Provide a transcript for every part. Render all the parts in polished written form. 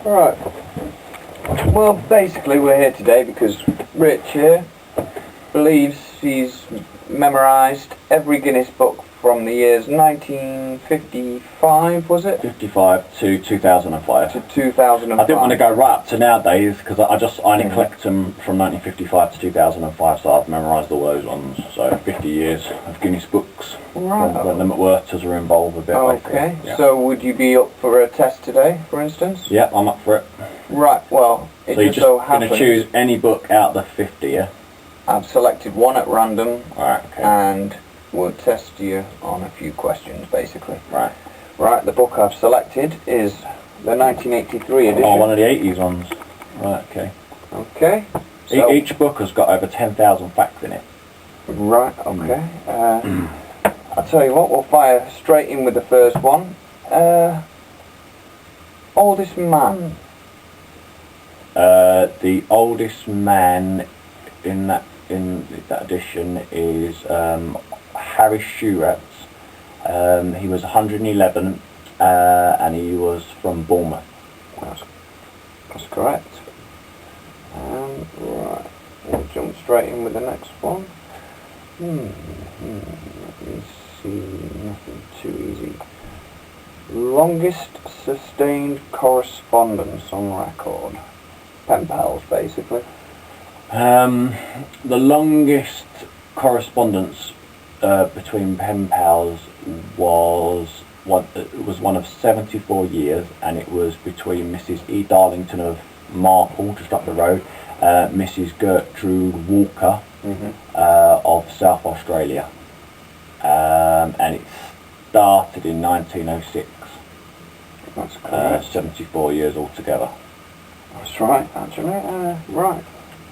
Right. Well, basically we're here today because Rich here believes he's memorised every Guinness book from the years 1955, was it? 55 to 2005. To 2005. I didn't want to go right up to nowadays because I only collect them from 1955 to 2005, so I've memorised all those ones. So 50 years of Guinness books. Right. When the McWhirters are involved a bit. Okay. Yeah. So would you be up for a test today, for instance? Yeah, I'm up for it. Right. Well, it So you're just just so going happens to choose any book out of the 50, yeah? I've selected one at random. Alright, okay. And we'll test you on a few questions, basically. Right. Right, the book I've selected is the 1983 edition. Oh, one of the 80s ones. Right, okay. Okay. So, Each book has got over 10,000 facts in it. right, okay. I'll tell you what, we'll fire straight in with the first one. Oldest man. The oldest man in that edition is Harry Schuratz. He was 111 and he was from Bournemouth. That's correct. Right, we'll jump straight in with the next one. Let me see, nothing too easy. Longest sustained correspondence on record. Pen pals, basically. The longest correspondence between pen pals was one of 74 years, and it was between Mrs. E. Darlington of Marple, just up the road, Mrs. Gertrude Walker of South Australia, and it started in 1906. That's correct. 74 years altogether. That's right, actually. Right.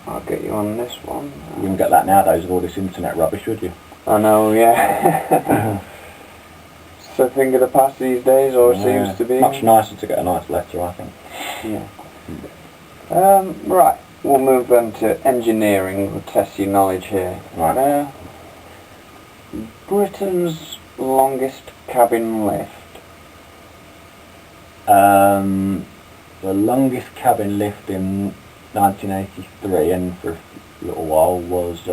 I'll get you on this one. You wouldn't get that nowadays with all this internet rubbish, would you? I know, yeah. It's a thing of the past these days, or it seems to be. Much nicer to get a nice letter, I think. Yeah. Right, we'll move on to engineering. We'll test your knowledge here. Right. Britain's longest cabin lift. The longest cabin lift in 1983 and for a little while was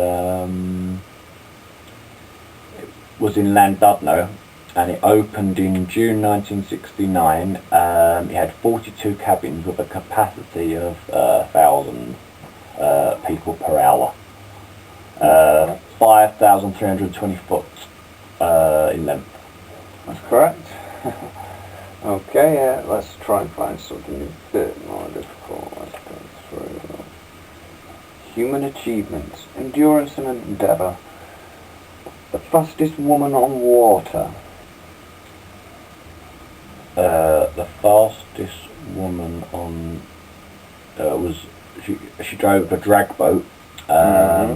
in Llandudno, and it opened in June 1969. It had 42 cabins with a capacity of 1,000 people per hour. 5,320 foot in length. That's correct. Okay, let's try and find something a bit more difficult. Let's go through. Human achievements, endurance and endeavour. The fastest woman on water. The fastest woman on she drove a drag boat at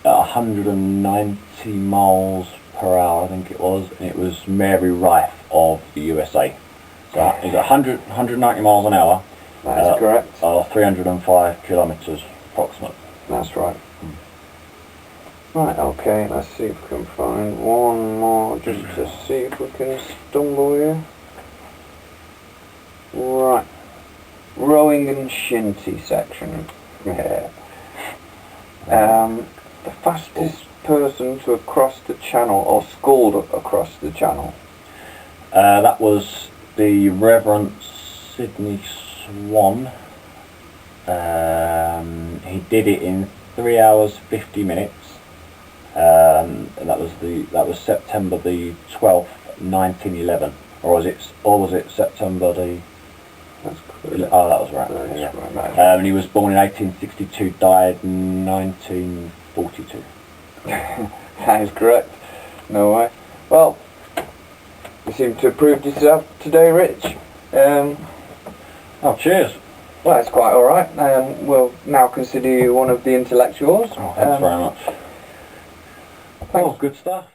190 miles per hour, I think it was, and it was Mary Rife of the USA. So it's 190 miles an hour. That is correct. 305 kilometres approximate. That's right. Right, okay, let's see if we can find one more just to see if we can stumble here. Right. Rowing and shinty section. Yeah. The fastest person to have crossed the channel or sculled across the channel. That was the Reverend Sidney Swan. He did it in 3 hours 50 minutes. And that was September the 12th, 1911, or was it September the? That's correct. Oh, that was right. That's right. And he was born in 1862, died in 1942. That is correct. No way. Well, you seem to have proved yourself today, Rich. Oh, cheers. Well, that's quite all right. We'll now consider you one of the intellectuals. Oh, thanks very much. Thanks. Oh, good stuff.